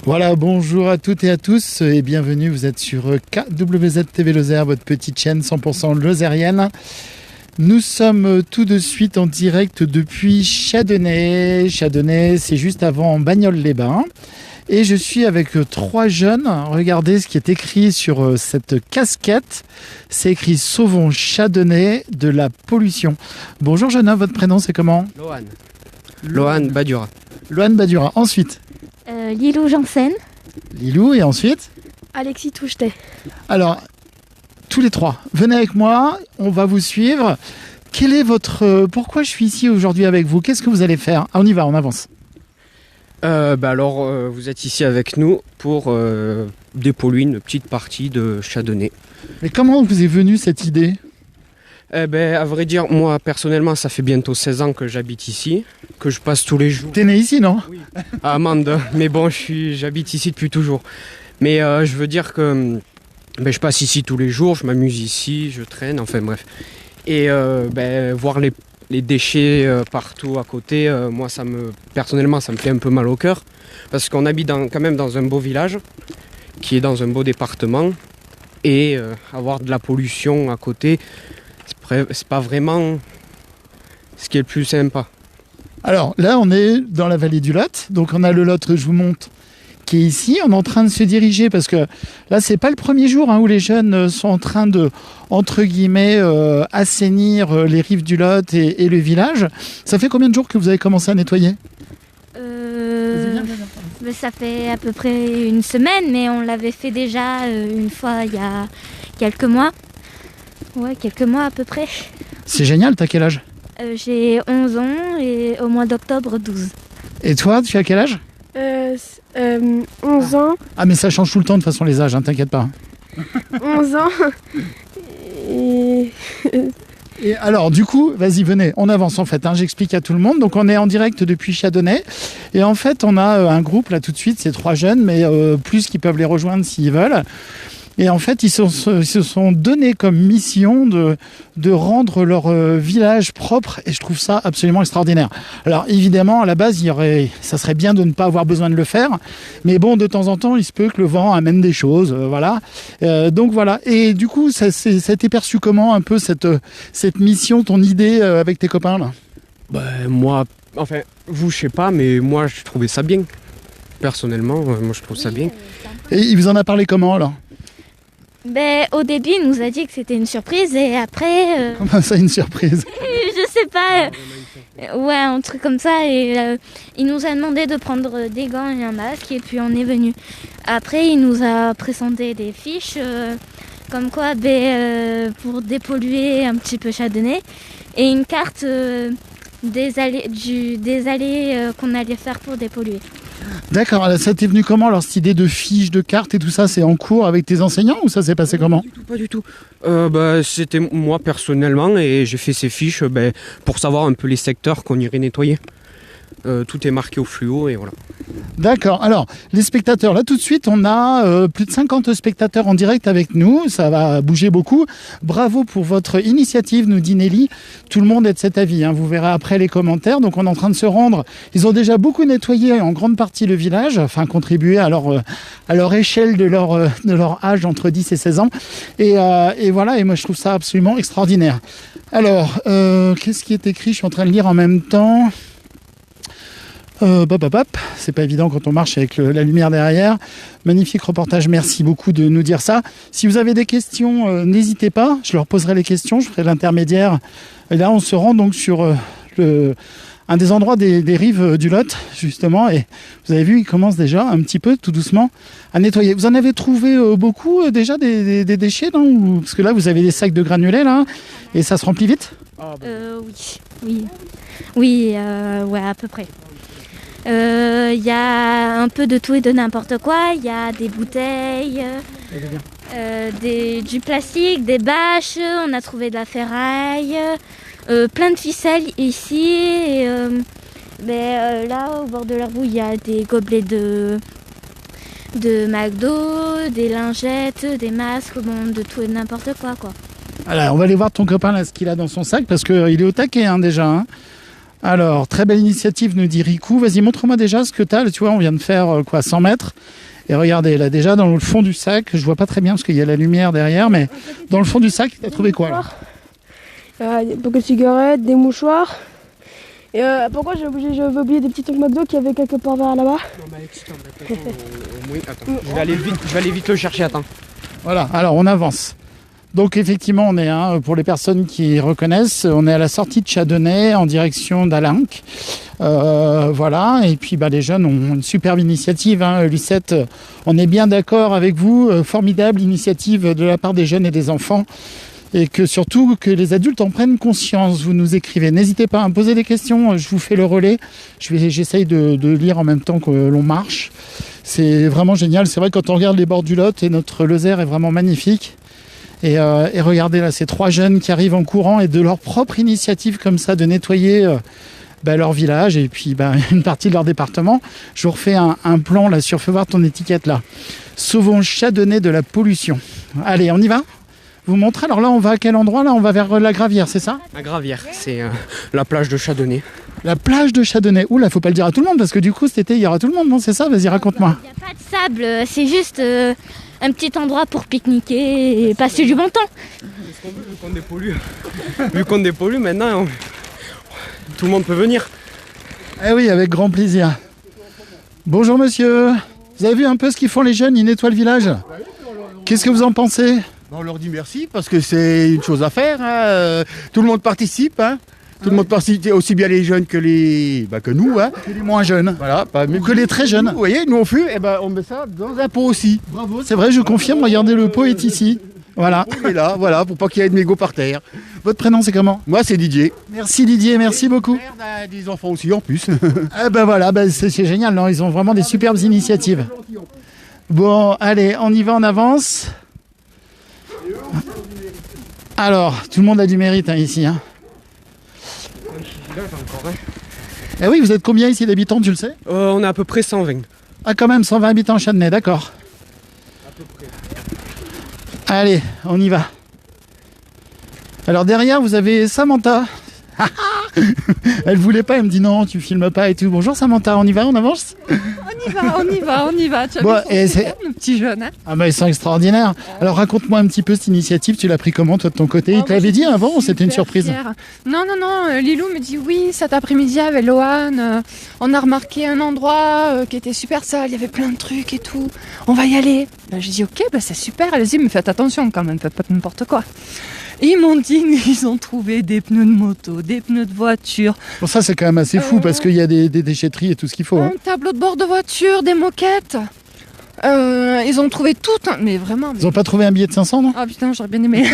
Voilà, bonjour à toutes et à tous et bienvenue, vous êtes sur KWZ TV Lozère, votre petite chaîne 100% lozérienne. Nous sommes tout de suite en direct depuis Châdenay. Châdenay, c'est juste avant Bagnoles-les-Bains. Et je suis avec trois jeunes. Regardez ce qui est écrit sur cette casquette. C'est écrit « Sauvons Châdenay de la pollution ». Bonjour jeune homme, votre prénom c'est comment ? Lohan Badura. Lohan Badura. Ensuite Lilou Janssen. Lilou et ensuite Alexis Touchetet. Alors, tous les trois, venez avec moi, on va vous suivre. Quel est votre... pourquoi je suis ici aujourd'hui avec vous ? Qu'est-ce que vous allez faire ? On y va, on avance. Vous êtes ici avec nous pour dépolluer une petite partie de Châdenay. Mais comment vous est venue cette idée ? À vrai dire, moi personnellement, ça fait bientôt 16 ans que j'habite ici, que je passe tous les jours. T'es né ici, non ? Oui. À Amande, mais bon, j'habite ici depuis toujours. Mais je veux dire que je passe ici tous les jours, je m'amuse ici, je traîne, enfin bref. Et voir les déchets partout à côté, moi personnellement ça me fait un peu mal au cœur. Parce qu'on habite quand même dans un beau village, qui est dans un beau département. Et avoir de la pollution à côté, c'est pas vraiment ce qui est le plus sympa. Alors là, on est dans la vallée du Lot. Donc on a le Lot, je vous montre, qui est ici. On est en train de se diriger parce que là, c'est pas le premier jour où les jeunes sont en train de, entre guillemets, assainir les rives du Lot et le village. Ça fait combien de jours que vous avez commencé à nettoyer ? Ça fait à peu près une semaine, mais on l'avait fait déjà une fois il y a quelques mois. Ouais, quelques mois à peu près. C'est génial, t'as quel âge ? J'ai 11 ans et au mois d'octobre 12. Et toi, tu as quel âge ? 11 ans. Ah mais ça change tout le temps de toute façon les âges, hein, t'inquiète pas. 11 ans. Et alors du coup, vas-y venez, on avance en fait, hein, j'explique à tout le monde. Donc on est en direct depuis Châdenay et en fait on a un groupe là tout de suite, c'est trois jeunes mais plus qui peuvent les rejoindre s'ils veulent. Et en fait, ils se sont donnés comme mission de rendre leur village propre et je trouve ça absolument extraordinaire. Alors évidemment, à la base, ça serait bien de ne pas avoir besoin de le faire, mais bon, de temps en temps, il se peut que le vent amène des choses, voilà. Donc voilà. Et du coup, ça t'est perçu comment un peu cette mission, ton idée avec tes copains là ? Moi, enfin, vous, je sais pas, mais moi, je trouvais ça bien. Personnellement, moi, je trouve ça bien. Et il vous en a parlé comment alors ? Au début, il nous a dit que c'était une surprise et après... Comment ça, une surprise ? Je sais pas. Ouais, un truc comme ça. Et il nous a demandé de prendre des gants et un masque et puis on est venu. Après, il nous a présenté des fiches comme quoi pour dépolluer un petit peu Châdenay et une carte des allées qu'on allait faire pour dépolluer. D'accord, alors ça t'est venu comment alors cette idée de fiches, de cartes et tout ça, c'est en cours avec tes enseignants ou ça s'est passé comment ? Pas du tout. C'était moi personnellement et j'ai fait ces fiches pour savoir un peu les secteurs qu'on irait nettoyer. Tout est marqué au fluo et voilà. D'accord, alors les spectateurs, là tout de suite on a plus de 50 spectateurs en direct avec nous, ça va bouger beaucoup. Bravo pour votre initiative, nous dit Nelly. Tout le monde est de cet avis, hein. Vous verrez après les commentaires. Donc on est en train de se rendre, ils ont déjà beaucoup nettoyé en grande partie le village, enfin contribué à leur échelle de leur âge entre 10 et 16 ans. Et voilà, et moi je trouve ça absolument extraordinaire. Alors, qu'est-ce qui est écrit ? Je suis en train de lire en même temps. C'est pas évident quand on marche avec la lumière derrière. Magnifique reportage, merci beaucoup de nous dire ça. Si vous avez des questions, n'hésitez pas, je leur poserai les questions, je ferai l'intermédiaire. Et là, on se rend donc sur un des endroits des rives du Lot, justement, et vous avez vu, ils commencent déjà un petit peu, tout doucement, à nettoyer. Vous en avez trouvé beaucoup déjà des déchets, non ? Parce que là, vous avez des sacs de granulés, là, et ça se remplit vite ? Oui, ouais, à peu près. Il y a un peu de tout et de n'importe quoi. Il y a des bouteilles, du plastique, des bâches. On a trouvé de la ferraille, plein de ficelles ici. Et, là, au bord de la roue, il y a des gobelets de McDo, des lingettes, des masques, de tout et de n'importe quoi. Alors, on va aller voir ton copain là, ce qu'il a dans son sac parce qu'il est au taquet déjà. Hein. Alors, très belle initiative, nous dit Riku. Vas-y, montre-moi déjà ce que tu as. Tu vois, on vient de faire 100 mètres. Et regardez, là, déjà, dans le fond du sac, je vois pas très bien parce qu'il y a la lumière derrière, mais dans le fond du sac, tu as trouvé quoi, là? Beaucoup de cigarettes, des mouchoirs. Et pourquoi j'avais oublié des petits trucs McDo qu'il y avait quelque part vers là-bas. Non, mais Alexis, attends, je vais aller vite le chercher, attends. Voilà, alors on avance. Donc effectivement, on est, pour les personnes qui reconnaissent, on est à la sortie de Chadonnet en direction d'Alenc. Voilà, et puis les jeunes ont une superbe initiative. Lucette, on est bien d'accord avec vous. Formidable initiative de la part des jeunes et des enfants. Et que surtout que les adultes en prennent conscience. Vous nous écrivez. N'hésitez pas à me poser des questions, je vous fais le relais. J'essaye de lire en même temps que l'on marche. C'est vraiment génial. C'est vrai que quand on regarde les bords du Lot, et notre Lozère est vraiment magnifique. Et regardez là, ces 3 jeunes qui arrivent en courant et de leur propre initiative comme ça, de nettoyer leur village et puis une partie de leur département. Je vous refais un plan là sur, fais voir ton étiquette là. Sauvons Chadonnet de la pollution. Allez, on y va ? Vous montrez, alors là on va à quel endroit? Là on va vers la Gravière, c'est ça? La Gravière, c'est la plage de Chadonnet. La plage de Chadonnet. Oula, faut pas le dire à tout le monde parce que du coup cet été il y aura tout le monde, non? C'est ça? Vas-y, raconte-moi. Il n'y a pas de sable, c'est juste un petit endroit pour pique-niquer et passer du bon temps. Vu qu'on dépollue maintenant, tout le monde peut venir. Eh oui, avec grand plaisir. Bonjour monsieur. Vous avez vu un peu ce qu'ils font les jeunes? Ils nettoient le village. Qu'est-ce que vous en pensez? On leur dit merci parce que c'est une chose à faire. Tout le monde participe. Tout le monde participe, aussi bien les jeunes que que nous. Que les moins jeunes. Voilà, Ou que les très jeunes. Vous voyez, nous on fait, on met ça dans un pot aussi. Bravo, c'est vrai, je confirme. Regardez, le pot est ici. Voilà. On est là, voilà, pour pas qu'il y ait de mégots par terre. Votre prénom c'est comment? Moi c'est Didier. Merci Didier, merci beaucoup. Père des enfants aussi en plus. Voilà, c'est génial, non? Ils ont vraiment des superbes initiatives. Bon, allez, on y va, on avance. Alors, tout le monde a du mérite ici. Eh oui, vous êtes combien ici d'habitants, tu le sais? On est à peu près 120. Ah quand même, 120 habitants à Chadonnet, d'accord. À peu près. Allez, on y va. Alors derrière, vous avez Samantha. Elle voulait pas, elle me dit non, tu filmes pas et tout. Bonjour Samantha, on y va, on avance? On y va. Tu as Bon, vu et son nos petits jeunes. Ah ils sont extraordinaires. Alors raconte-moi un petit peu cette initiative, tu l'as pris comment toi de ton côté? Il te l'avait dit avant ou c'était une surprise? Fière. Non, Lilou me dit oui, cet après-midi avec Lohan, on a remarqué un endroit qui était super sale, il y avait plein de trucs et tout. On va y aller. J'ai dit ok, c'est super, allez-y, mais faites attention quand même, faites pas n'importe quoi. Et ils m'ont dit qu'ils ont trouvé des pneus de moto, des pneus de voiture. Bon, ça c'est quand même assez fou parce qu'il y a des déchetteries et tout ce qu'il faut. Un tableau de bord de voiture, des moquettes. Ils ont trouvé tout, mais vraiment. Ils ont pas trouvé un billet de 500, non? Ah putain, j'aurais bien aimé.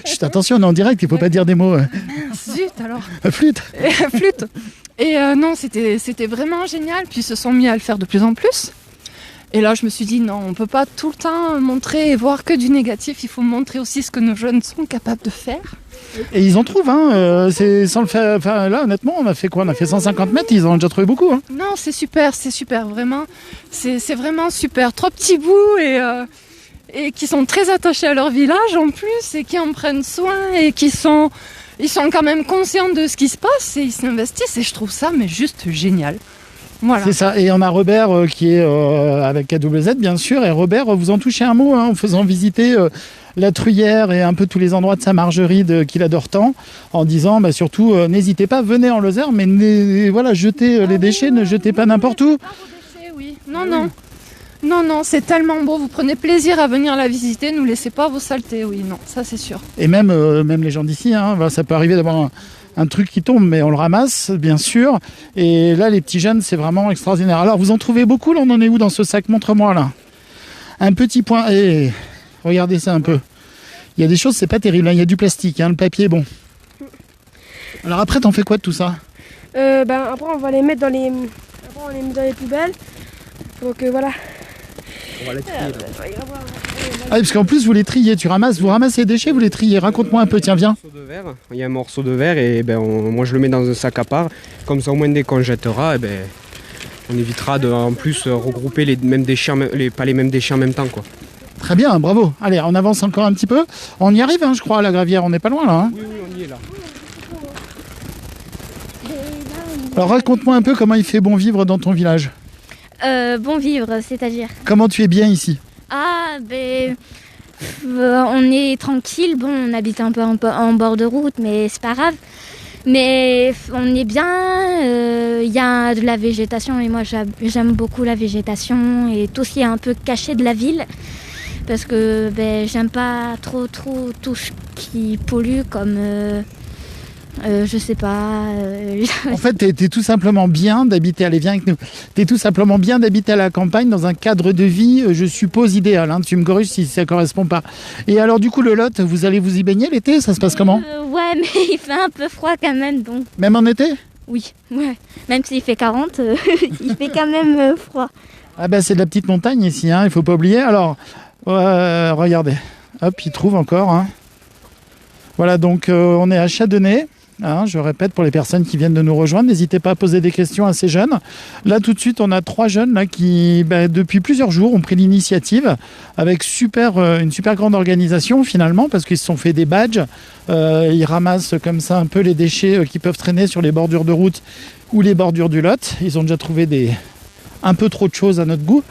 Chut, attention, on est en direct, il faut pas dire des mots. Zut alors. Flûte. Flûte. Et non, c'était vraiment génial. Puis ils se sont mis à le faire de plus en plus. Et là, je me suis dit, non, on peut pas tout le temps montrer et voir que du négatif. Il faut montrer aussi ce que nos jeunes sont capables de faire. Et ils en trouvent, c'est sans le faire. Enfin, là, honnêtement, on a fait quoi? On a fait 150 mètres, ils en ont déjà trouvé beaucoup. Non, c'est super, vraiment. C'est vraiment super. 3 petits bouts et qui sont très attachés à leur village en plus et qui en prennent soin et ils sont quand même conscients de ce qui se passe et ils s'investissent et je trouve ça mais juste génial. Voilà. C'est ça, et on a Robert qui est avec AWZ bien sûr, et Robert, vous en touchez un mot en faisant visiter la Truyère et un peu tous les endroits de sa margerie qu'il adore tant, en disant surtout n'hésitez pas, venez en Lozère, mais jetez les déchets, ne jetez pas n'importe où. Pas vos déchets, oui. Non, c'est tellement beau, vous prenez plaisir à venir la visiter, ne laissez pas vos saletés, oui, non, ça c'est sûr. Et même les gens d'ici, ça peut arriver d'avoir un truc qui tombe, mais on le ramasse, bien sûr. Et là, les petits jeunes, c'est vraiment extraordinaire. Alors, vous en trouvez beaucoup, là, on en est où dans ce sac? Montre-moi, là. Un petit point. Et regardez ça un peu. Il y a des choses, c'est pas terrible. Il y a du plastique, le papier, bon. Alors après, t'en fais quoi de tout ça? Après, on va les mettre dans les poubelles. Donc voilà. On va les trier, là. Ah, parce qu'en plus, vous les triez. Vous ramasses les déchets, vous les triez. Raconte-moi un peu, tiens, viens. Il y a un morceau de verre et moi je le mets dans un sac à part. Comme ça, au moins, dès qu'on jettera, on évitera de en plus regrouper les mêmes déchets, pas les mêmes déchets en même temps, quoi. Très bien, bravo. Allez, on avance encore un petit peu. On y arrive, je crois, à la Gravière. On n'est pas loin, là. Oui, on y est là. Alors raconte-moi un peu comment il fait bon vivre dans ton village. Bon vivre, c'est-à-dire. Comment tu es bien ici? Ah, ben. On est tranquille. Bon, on habite un peu en bord de route, mais c'est pas grave. Mais on est bien. Il y a de la végétation et moi j'aime beaucoup la végétation et tout ce qui est un peu caché de la ville. Parce que j'aime pas trop tout ce qui pollue comme. Je sais pas. En fait, t'es tout simplement bien d'habiter, allez viens avec nous, t'es tout simplement bien d'habiter à la campagne dans un cadre de vie, je suppose, idéal. Hein. Tu me corriges si ça correspond pas. Et alors du coup, le Lot, vous allez vous y baigner l'été? Ça se passe comment? Ouais, mais il fait un peu froid quand même, donc Même en été? oui. Ouais. Même s'il fait 40, il fait quand même froid. Ah ben c'est de la petite montagne ici, hein, il faut pas oublier. Alors, regardez, hop, il trouve encore. Hein. Voilà, donc on est à Chadonnet. Hein, je répète pour les personnes qui viennent de nous rejoindre, n'hésitez pas à poser des questions à ces jeunes. Là tout de suite on a 3 jeunes là, qui depuis plusieurs jours ont pris l'initiative avec une super grande organisation finalement parce qu'ils se sont fait des badges. Ils ramassent comme ça un peu les déchets qui peuvent traîner sur les bordures de route ou les bordures du Lot. Ils ont déjà trouvé un peu trop de choses à notre goût.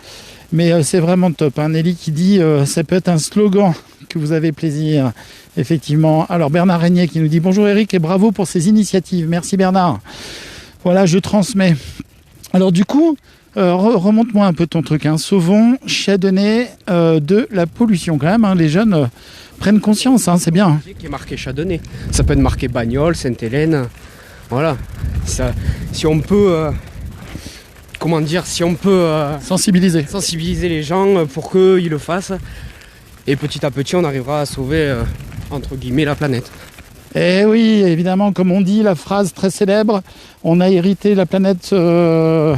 Mais c'est vraiment top. Hein. Nelly qui dit ça peut être un slogan que vous avez plaisir. Effectivement. Alors Bernard Régnier qui nous dit bonjour Eric et bravo pour ces initiatives. Merci Bernard. Voilà, je transmets. Alors du coup, remonte-moi un peu ton truc. Hein. Sauvons Chadonnet de la pollution quand même. Hein. Les jeunes prennent conscience, hein. C'est bien. Hein. Qui est marqué Chadonnet. Ça peut être marqué Bagnoles, Sainte-Hélène. Voilà. Ça, si on peut... sensibiliser les gens pour qu'ils le fassent. Et petit à petit, on arrivera à sauver, entre guillemets, la planète. Et oui, évidemment, comme on dit, la phrase très célèbre, on a hérité la planète de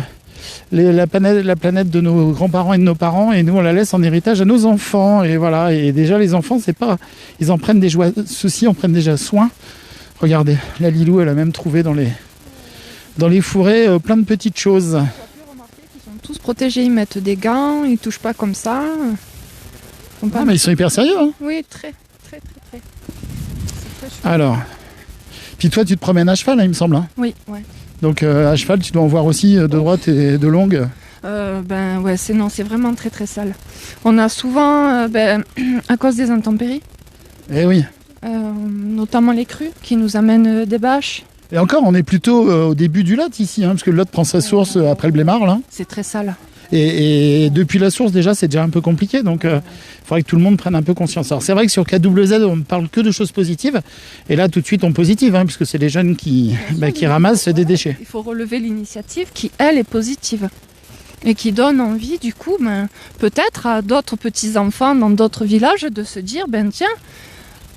nos grands-parents et de nos parents, et nous, on la laisse en héritage à nos enfants. Et voilà, et déjà, les enfants, ils en prennent en prennent déjà soin. Regardez, la Lilou, elle a même trouvé dans les fourrés plein de petites choses. Ils sont tous protégés, ils mettent des gants, ils touchent pas comme ça. Ah, mais ils sont hyper sérieux. Hein. Oui, très. C'est très chouette. Alors, puis toi, tu te promènes à cheval, hein, il me semble. Hein. Oui, ouais. Donc à cheval, tu dois en voir aussi de droite et de longue. Ouais, c'est vraiment très très sale. On a souvent, à cause des intempéries, Eh oui. notamment les crues qui nous amènent des bâches. Et encore, on est plutôt au début du Lot ici, hein, parce que le Lot prend sa source après le Blémarle. Hein. C'est très sale. Et depuis la source, déjà, c'est déjà un peu compliqué. Donc, il faudrait que tout le monde prenne un peu conscience. Alors, c'est vrai que sur KWZ, on ne parle que de choses positives. Et là, tout de suite, on positive, hein, puisque c'est les jeunes qui ramassent des déchets. Il faut relever l'initiative qui, elle, est positive. Et qui donne envie, du coup, peut-être à d'autres petits-enfants dans d'autres villages de se dire, tiens,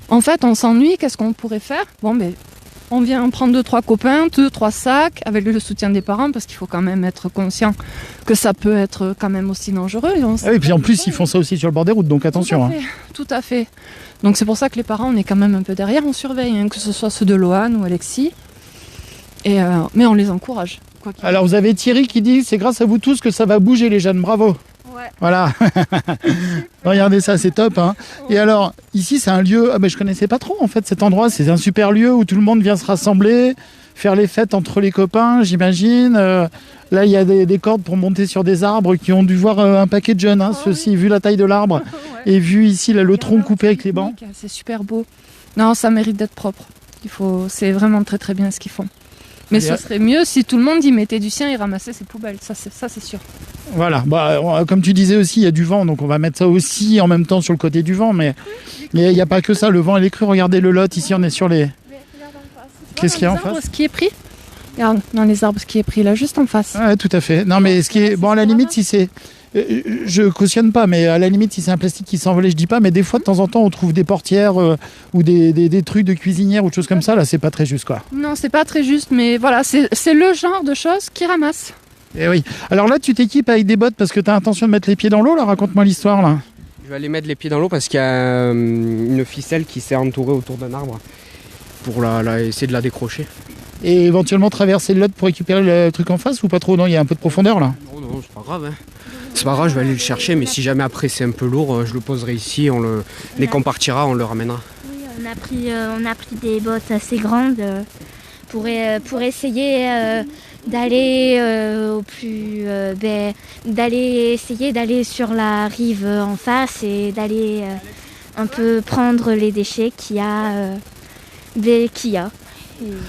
en fait, on s'ennuie, qu'est-ce qu'on pourrait faire? On vient prendre 2-3 copains, 2-3 sacs, avec le soutien des parents, parce qu'il faut quand même être conscient que ça peut être quand même aussi dangereux. Et puis en plus, ils font ça aussi sur le bord des routes, donc attention. Tout à fait. Donc c'est pour ça que les parents, on est quand même un peu derrière, on surveille, hein, que ce soit ceux de Loane ou Alexis. Mais on les encourage. Alors vous avez Thierry qui dit, c'est grâce à vous tous que ça va bouger les jeunes, bravo. Ouais. Voilà. Regardez ça, c'est top. Hein. Et alors, ici, c'est un lieu... je connaissais pas trop, en fait, cet endroit. C'est un super lieu où tout le monde vient se rassembler, faire les fêtes entre les copains, j'imagine. Là, il y a des cordes pour monter sur des arbres qui ont dû voir un paquet de jeunes. Hein, ceux-ci, vu la taille de l'arbre. Et vu ici, là, le tronc coupé avec les bancs. C'est super beau. Non, ça mérite d'être propre. C'est vraiment très très bien ce qu'ils font. Mais ce serait mieux si tout le monde y mettait du sien et ramassait ses poubelles, ça c'est sûr. Voilà, comme tu disais aussi, il y a du vent, donc on va mettre ça aussi en même temps sur le côté du vent, mais il n'y a pas que ça, le vent et les crues, regardez le Lot, ici on est sur les... Qu'est-ce qu'il y a en face? Ce qui est pris. Regarde, dans les arbres, ce qui est pris là, juste en face. Ouais, tout à fait. Non mais ce qui est... Bon, à la limite, si c'est... Je cautionne pas, mais à la limite, si c'est un plastique qui s'envolait, je dis pas, mais des fois, de temps en temps, on trouve des portières ou des trucs de cuisinière ou de choses comme ça, là, c'est pas très juste, quoi. Non, c'est pas très juste, mais voilà, c'est le genre de choses qui ramassent. Eh oui. Alors là, tu t'équipes avec des bottes parce que tu as intention de mettre les pieds dans l'eau, là, raconte-moi l'histoire, là. Je vais aller mettre les pieds dans l'eau parce qu'il y a une ficelle qui s'est entourée autour d'un arbre pour essayer de la décrocher. Et éventuellement traverser le Lot pour récupérer le truc en face ou pas trop? Non, il y a un peu de profondeur, là. Non, c'est pas grave, hein. C'est pas grave, je vais aller le chercher, mais si jamais après c'est un peu lourd, je le poserai ici, dès qu'on partira, on le ramènera. Oui, on a pris des bottes assez grandes pour essayer d'aller au plus, d'aller essayer d'aller sur la rive en face et d'aller un peu prendre les déchets qu'il y a. Et-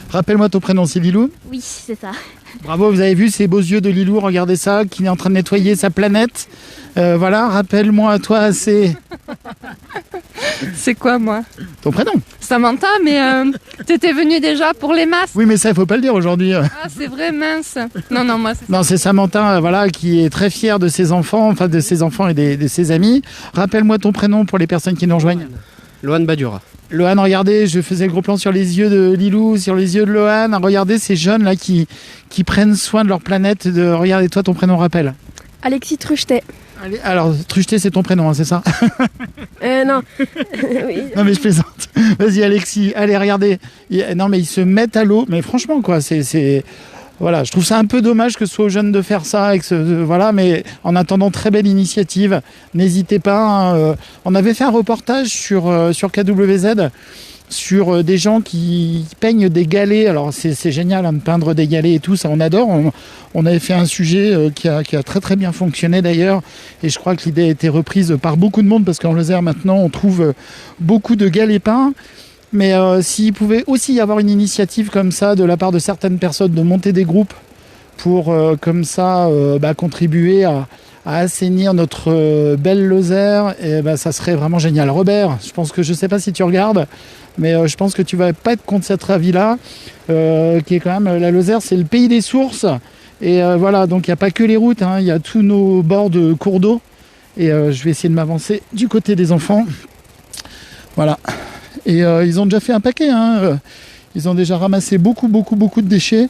Rappelle-moi ton prénom, c'est Lilou. Oui, c'est ça. Bravo, vous avez vu ces beaux yeux de Lilou, regardez ça, qui est en train de nettoyer sa planète. Voilà, rappelle-moi à toi, c'est C'est quoi, moi? ton prénom. Samantha, mais t'étais venue déjà pour les masses. Oui, mais ça, il faut pas le dire aujourd'hui. Ah, c'est vrai, mince. Non, moi, c'est Non, c'est Samantha, voilà, qui est très fière de ses enfants, enfin de ses enfants et de ses amis. Rappelle-moi ton prénom pour les personnes qui nous rejoignent. Lohan Badura. Lohan, regardez, je faisais le gros plan sur les yeux de Lilou, sur les yeux de Lohan. Regardez ces jeunes là qui prennent soin de leur planète. Regardez, toi, ton prénom rappelle. Alexis Truchetet. Allez, alors, Trucheté, c'est ton prénom, hein, c'est ça? Non. Oui. Non, mais je plaisante. Vas-y, Alexis. Allez, regardez. Non, mais ils se mettent à l'eau. Mais franchement, quoi, voilà, je trouve ça un peu dommage que ce soit aux jeunes de faire ça. Voilà, mais en attendant, très belle initiative. N'hésitez pas. Hein, on avait fait un reportage sur KWZ sur des gens qui peignent des galets. Alors, c'est génial hein, de peindre des galets et tout, ça, on adore. On avait fait un sujet qui a très très bien fonctionné d'ailleurs. Et je crois que l'idée a été reprise par beaucoup de monde parce qu'en Lozère, maintenant, on trouve beaucoup de galets peints. Mais s'il pouvait aussi y avoir une initiative comme ça de la part de certaines personnes de monter des groupes pour comme ça contribuer à assainir notre belle Lozère, et ça serait vraiment génial. Robert, je sais pas si tu regardes, mais je pense que tu vas pas être contre cette avis-là, qui est quand même la Lozère, c'est le pays des sources. Et voilà, donc il n'y a pas que les routes, il y a tous nos bords de cours d'eau. Et je vais essayer de m'avancer du côté des enfants. Voilà. Et ils ont déjà fait un paquet. Ils ont déjà ramassé beaucoup de déchets.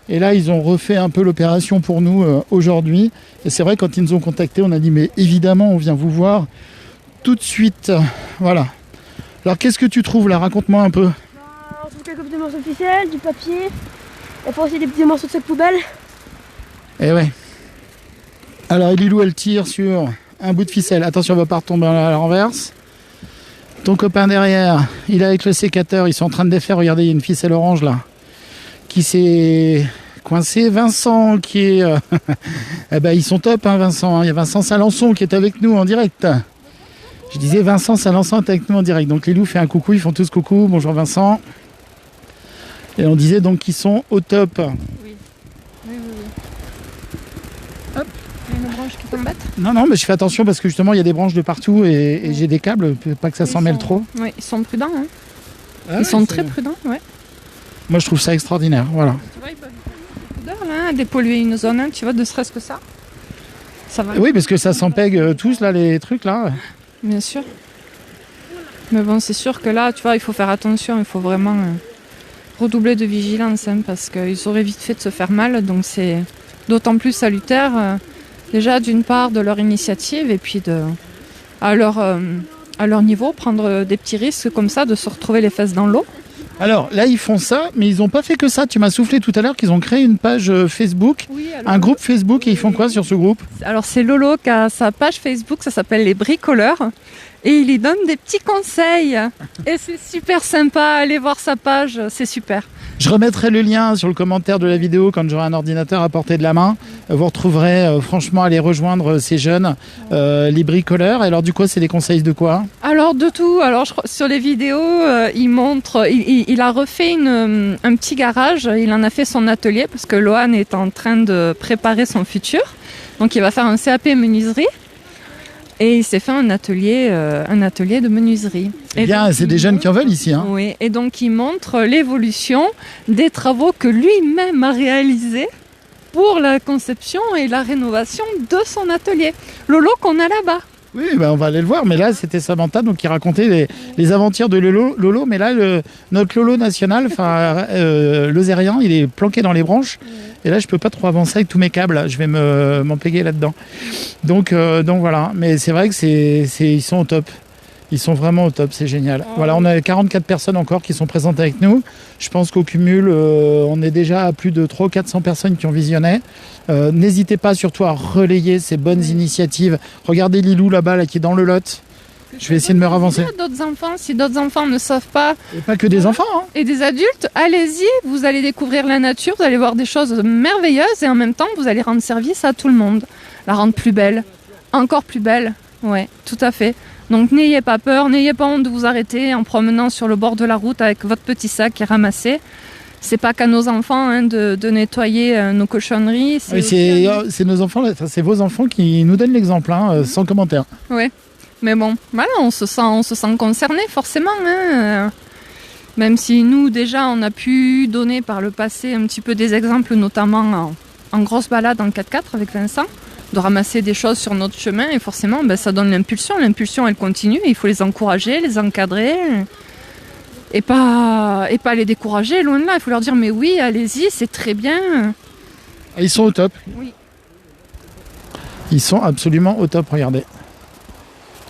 Et là, ils ont refait un peu l'opération pour nous aujourd'hui. Et c'est vrai, quand ils nous ont contactés, on a dit, mais évidemment, on vient vous voir tout de suite. Voilà. Alors, qu'est-ce que tu trouves là? Raconte-moi un peu. On trouve quelques petits morceaux de ficelle, du papier. Il faut aussi des petits morceaux de sac poubelle. Eh ouais. Alors, Lilou, elle tire sur un bout de ficelle. Attention, on va pas retomber à la renverse. Ton copain derrière, il est avec le sécateur, ils sont en train de défaire. Regardez, il y a une ficelle orange là, qui s'est coincée. Vincent, qui est... ils sont top, hein, Vincent. Il y a Vincent Salançon qui est avec nous en direct. Je disais, Vincent Salançon est avec nous en direct. Donc Lilou fait un coucou, ils font tous coucou. Bonjour Vincent. Et on disait donc qu'ils sont au top. Oui. Hop, il y a une branche qui tombe. Non, mais je fais attention parce que justement, il y a des branches de partout et j'ai des câbles, pas que ça s'en mêle trop. Oui, ils sont prudents. Hein. Ah, ils sont très prudents, ouais. Moi, je trouve ça extraordinaire, voilà. Tu vois, ils peuvent faire beaucoup d'heures, là, dépolluer une zone, hein, tu vois, ne serait-ce que ça. Ça va. Oui, parce que ça s'empègue tous, là, les trucs, là. Bien sûr. Mais bon, c'est sûr que là, tu vois, il faut faire attention, il faut vraiment redoubler de vigilance, hein, parce qu'ils auraient vite fait de se faire mal, donc c'est d'autant plus salutaire, déjà d'une part de leur initiative, et puis à leur niveau, prendre des petits risques comme ça, de se retrouver les fesses dans l'eau. Alors, là, ils font ça, mais ils n'ont pas fait que ça. Tu m'as soufflé tout à l'heure qu'ils ont créé une page Facebook, Oui, alors, un groupe Facebook, et ils font quoi sur ce groupe? alors c'est Lolo qui a sa page Facebook, ça s'appelle Les Bricoleurs, et il y donne des petits conseils. Et c'est super sympa, allez voir sa page, c'est super. Je remettrai le lien sur le commentaire de la vidéo quand j'aurai un ordinateur à portée de la main. Vous retrouverez, franchement, aller rejoindre ces jeunes, les bricoleurs. Et alors, du coup, c'est des conseils de quoi? Alors de tout, alors je crois, sur les vidéos, il montre, il a refait un petit garage, il en a fait son atelier, parce que Lohan est en train de préparer son futur. Donc il va faire un CAP menuiserie. Et il s'est fait un atelier de menuiserie. Eh bien, c'est des jeunes qui en veulent ici. Hein. Oui, et donc il montre l'évolution des travaux que lui-même a réalisés pour la conception et la rénovation de son atelier. Lolo qu'on a là-bas. Oui, on va aller le voir. Mais là, c'était Samantha donc, qui racontait les aventures de Lolo. Mais là, notre Lolo national, lozérien, il est planqué dans les branches. Et là, je peux pas trop avancer avec tous mes câbles. Je vais m'empéguer là-dedans. Donc voilà. Mais c'est vrai que ils sont au top. Ils sont vraiment au top, c'est génial. Voilà, on a 44 personnes encore qui sont présentes avec nous. Je pense qu'au cumul, on est déjà à plus de 300 ou 400 personnes qui ont visionné. N'hésitez pas surtout à relayer ces bonnes initiatives. Regardez Lilou là-bas, là, qui est dans le Lot. Je vais essayer de me ravancer. Il y a d'autres enfants, si d'autres enfants ne savent pas, Et pas que des enfants, hein. et des adultes, allez-y, vous allez découvrir la nature, vous allez voir des choses merveilleuses et en même temps, vous allez rendre service à tout le monde. La rendre plus belle, encore plus belle, ouais, tout à fait. Donc n'ayez pas peur, n'ayez pas honte de vous arrêter en promenant sur le bord de la route avec votre petit sac et ramasser. C'est pas qu'à nos enfants hein, de nettoyer nos cochonneries. Oui, c'est nos enfants, enfin, c'est vos enfants qui nous donnent l'exemple, hein, sans commentaire. Ouais. Mais bon, voilà, on se sent concerné forcément. Hein. Même si nous, déjà, on a pu donner par le passé un petit peu des exemples, notamment en grosse balade en 4x4 avec Vincent, de ramasser des choses sur notre chemin. Et forcément, ben, ça donne l'impulsion. L'impulsion, elle continue. Il faut les encourager, les encadrer. Et pas les décourager, loin de là. Il faut leur dire, mais oui, allez-y, c'est très bien. Ils sont au top. Oui. Ils sont absolument au top, regardez.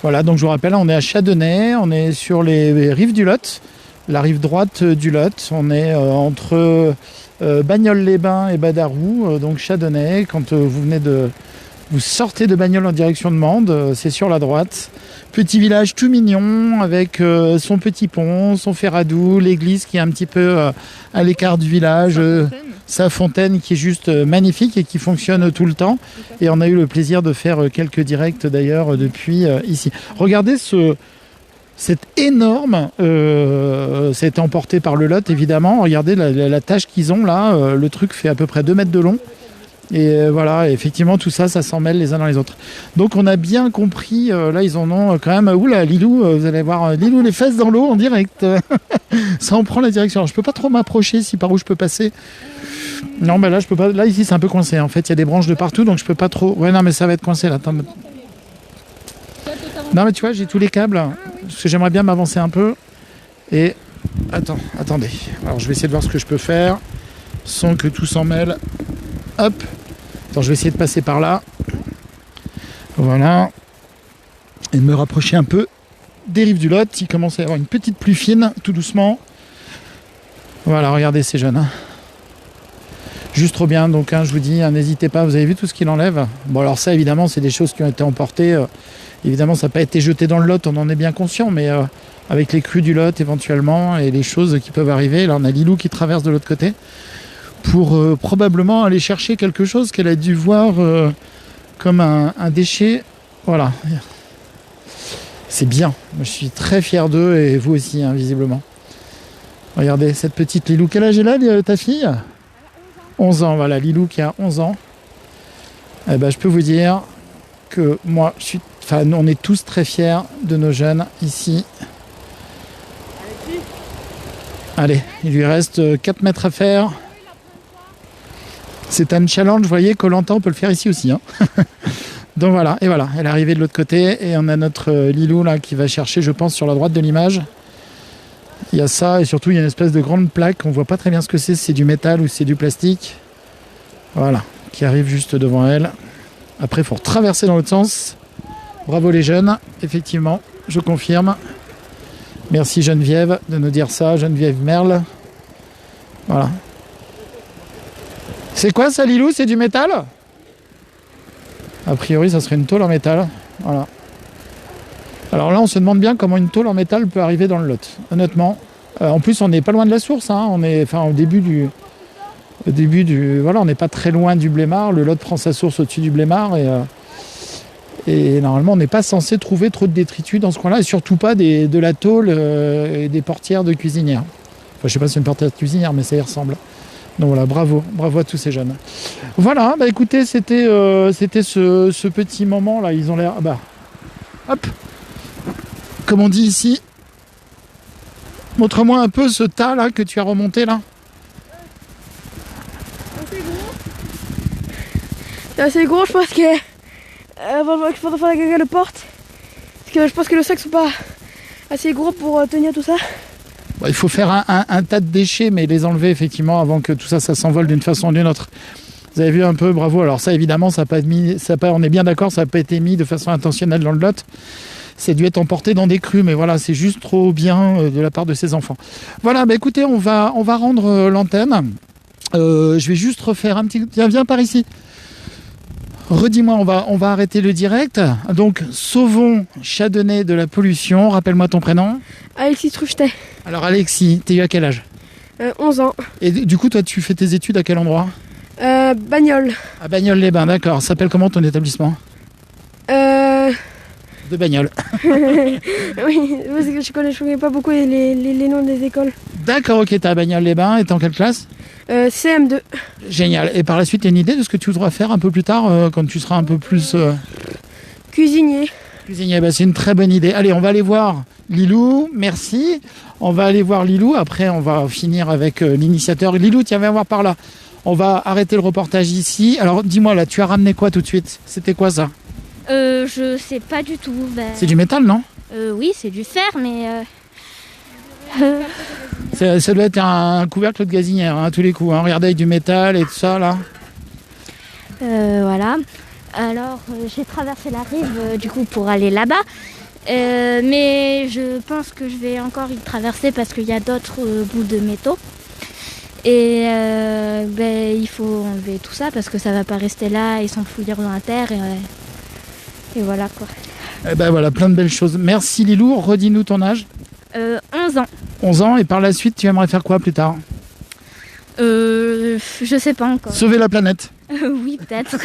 Voilà, donc je vous rappelle, on est à Châdonnay, on est sur les rives du Lot, la rive droite du Lot. On est entre Bagnoles-les-Bains et Badarou, donc Châdonnay. Quand vous sortez de Bagnoles en direction de Mende, c'est sur la droite. Petit village tout mignon avec son petit pont, son Ferradou, l'église qui est un petit peu à l'écart du village, sa fontaine qui est juste magnifique et qui fonctionne tout le temps. Et on a eu le plaisir de faire quelques directs d'ailleurs depuis ici. Regardez c'est énorme, c'est emporté par le Lot évidemment. Regardez la tâche qu'ils ont là, le truc fait à peu près 2 mètres de long. Et voilà, effectivement, tout ça, ça s'en mêle les uns dans les autres. Donc on a bien compris, là ils en ont quand même, oula, Lilou, vous allez voir Lilou les fesses dans l'eau en direct. Ça en prend la direction. Alors je peux pas trop m'approcher si par où je peux passer. Non, mais là je peux pas, là ici c'est un peu coincé en fait, il y a des branches de partout donc je peux pas trop. Ouais, non, mais ça va être coincé là. Attends. Non, mais tu vois, j'ai tous les câbles, parce que j'aimerais bien m'avancer un peu. Et attendez. Alors je vais essayer de voir ce que je peux faire sans que tout s'en mêle. Hop. Attends, je vais essayer de passer par là. Voilà. Et de me rapprocher un peu des rives du Lot. Il commence à y avoir une petite pluie fine, tout doucement. Voilà, regardez ces jeunes. Hein. Juste trop bien. Donc, je vous dis, n'hésitez pas. Vous avez vu tout ce qu'il enlève. Bon, alors ça, évidemment, c'est des choses qui ont été emportées. Évidemment, ça n'a pas été jeté dans le Lot, on en est bien conscient. Mais avec les crues du Lot, éventuellement, et les choses qui peuvent arriver. Là, on a Lilou qui traverse de l'autre côté. Pour probablement aller chercher quelque chose qu'elle a dû voir comme un déchet. Voilà. C'est bien. Moi, je suis très fier d'eux et vous aussi, hein, visiblement. Regardez cette petite Lilou. Quel âge est là, ta fille ? 11 ans, voilà. Lilou qui a 11 ans. Eh ben, je peux vous dire que moi, on est tous très fiers de nos jeunes ici. Allez, il lui reste 4 mètres à faire. C'est un challenge, vous voyez, Koh-Lanta, on peut le faire ici aussi. Hein. Donc voilà, et voilà, elle est arrivée de l'autre côté et on a notre Lilou là qui va chercher, je pense, sur la droite de l'image. Il y a ça et surtout il y a une espèce de grande plaque, on voit pas très bien ce que c'est, si c'est du métal ou si c'est du plastique. Voilà, qui arrive juste devant elle. Après, il faut traverser dans l'autre sens. Bravo les jeunes, effectivement, je confirme. Merci Geneviève de nous dire ça, Geneviève Merle. Voilà. C'est quoi ça, Lilou? C'est du métal? A priori, ça serait une tôle en métal. Voilà. Alors là, on se demande bien comment une tôle en métal peut arriver dans le Lot. Honnêtement. En plus, on n'est pas loin de la source. Hein. On est, au début du, voilà, on n'est pas très loin du Blémard. Le Lot prend sa source au-dessus du Blémard et normalement, on n'est pas censé trouver trop de détritus dans ce coin-là et surtout pas de la tôle et des portières de cuisinière. Enfin, je sais pas si c'est une portière de cuisinière, mais ça y ressemble. Donc voilà, bravo à tous ces jeunes. Voilà, bah écoutez, c'était ce petit moment là, ils ont l'air, hop, comme on dit ici. Montre-moi un peu ce tas là que tu as remonté là. C'est assez gros, je pense que je pense faire quelqu'un de porte. Parce que je pense que le sac sont pas assez gros pour tenir tout ça. Il faut faire un tas de déchets, mais les enlever effectivement avant que tout ça s'envole d'une façon ou d'une autre. Vous avez vu un peu, bravo. Alors ça, évidemment, on est bien d'accord, ça n'a pas été mis de façon intentionnelle dans le Lot. C'est dû être emporté dans des crues, mais voilà, c'est juste trop bien de la part de ces enfants. Voilà, écoutez, on va rendre l'antenne. Je vais juste refaire un petit... Viens par ici. Redis-moi, on va arrêter le direct. Donc, sauvons Châdonnay de la pollution. Rappelle-moi ton prénom. Alexis Truchetet, Alors, Alexis, t'es eu à quel âge? 11 ans. Et du coup, toi, tu fais tes études à quel endroit? Bagnoles. À Bagnoles-les-Bains, d'accord. Ça s'appelle comment ton établissement? De Bagnoles. Oui, parce que je connais pas beaucoup les noms des écoles. D'accord, ok, t'es à Bagnoles-les-Bains. Et t'es en quelle classe? CM2. Génial. Et par la suite, t'as une idée de ce que tu voudras faire un peu plus tard, quand tu seras un peu plus Cuisinier. cuisinier? Bah, c'est une très bonne idée. Allez, on va aller voir Lilou. Merci. On va aller voir Lilou. Après, on va finir avec l'initiateur. Lilou, tiens, viens voir par là. On va arrêter le reportage ici. Alors, dis-moi, là, tu as ramené quoi tout de suite? C'était quoi ça? Je sais pas du tout. C'est du métal, non? Oui, c'est du fer, mais Ça doit être un couvercle de gazinière, hein, à tous les coups. Hein. Regardez, avec du métal et tout ça, là. voilà. Alors, j'ai traversé la rive du coup pour aller là-bas. Mais je pense que je vais encore y traverser parce qu'il y a d'autres bouts de métaux. Et il faut enlever tout ça parce que ça va pas rester là et s'enfouir dans la terre. Et voilà quoi. Eh ben voilà, plein de belles choses. Merci Lilou. Redis-nous ton âge. 11 ans. 11 ans. Et par la suite, tu aimerais faire quoi plus tard? Je sais pas encore. Sauver la planète. Oui, peut-être.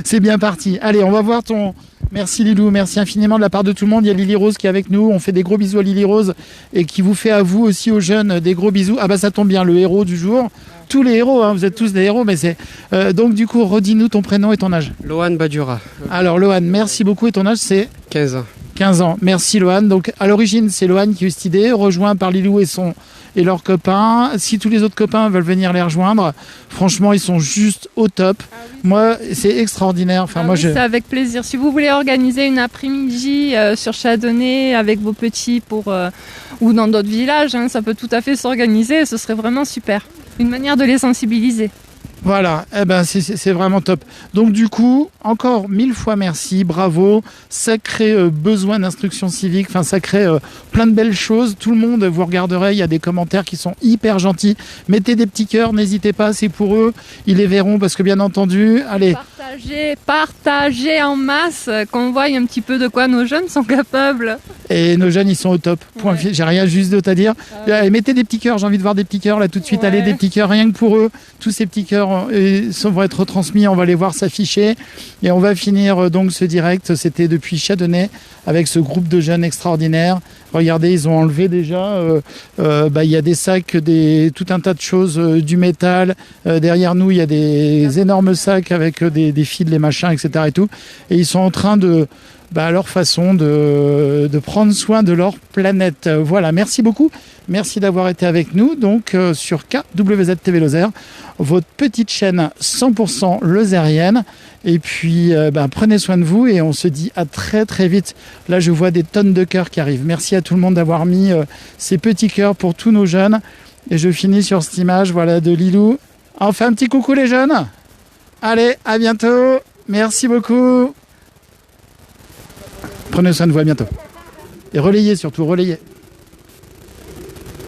C'est bien parti. Allez, on va voir ton... Merci Lilou, merci infiniment de la part de tout le monde. Il y a Lily Rose qui est avec nous. On fait des gros bisous à Lily Rose et qui vous fait à vous aussi, aux jeunes, des gros bisous. Ah bah ça tombe bien, le héros du jour. Tous les héros, hein, vous êtes tous des héros, mais c'est... donc du coup, redis-nous ton prénom et ton âge. Lohan Badura, Alors Lohan, merci beaucoup et ton âge c'est 15 ans. 15 ans. Merci Lohan. Donc à l'origine, c'est Lohan qui a eu cette idée, rejoint par Lilou et leurs copains. Si tous les autres copains veulent venir les rejoindre, franchement, ils sont juste au top. Moi, c'est extraordinaire. Enfin, C'est avec plaisir. Si vous voulez organiser une après-midi sur Châdonnay avec vos petits ou dans d'autres villages, hein, ça peut tout à fait s'organiser. Ce serait vraiment super. Une manière de les sensibiliser. Voilà, eh ben c'est vraiment top. Donc du coup, encore 1000 fois merci, bravo. Sacré besoin d'instruction civique, enfin sacré plein de belles choses. Tout le monde, vous regarderez, il y a des commentaires qui sont hyper gentils. Mettez des petits cœurs, n'hésitez pas, c'est pour eux. Ils les verront parce que bien entendu, allez. Partagez en masse, qu'on voie un petit peu de quoi nos jeunes sont capables. Et nos jeunes, ils sont au top. Point. Ouais. J'ai rien juste d'autre à dire. Allez, mettez des petits cœurs, j'ai envie de voir des petits cœurs là tout de suite. Ouais. Allez, des petits cœurs, rien que pour eux. Tous ces petits cœurs vont être retransmis, on va les voir s'afficher. Et on va finir donc ce direct. C'était depuis Châdonnay avec ce groupe de jeunes extraordinaires. Regardez, ils ont enlevé déjà. Il y a des sacs, tout un tas de choses, du métal. Derrière nous, il y a des énormes sacs avec des fils, les machins, etc. Et tout. Et ils sont en train à leur façon de prendre soin de leur planète. Voilà, merci beaucoup. Merci d'avoir été avec nous donc sur KWZ TV Lozère, votre petite chaîne 100% lozérienne. Et puis prenez soin de vous et on se dit à très très vite. Là, je vois des tonnes de cœurs qui arrivent. Merci à tout le monde d'avoir mis ces petits cœurs pour tous nos jeunes. Et je finis sur cette image de Lilou. Enfin, un petit coucou les jeunes. Allez, à bientôt. Merci beaucoup. Prenez soin de vous, à bientôt. Et relayez surtout, relayez.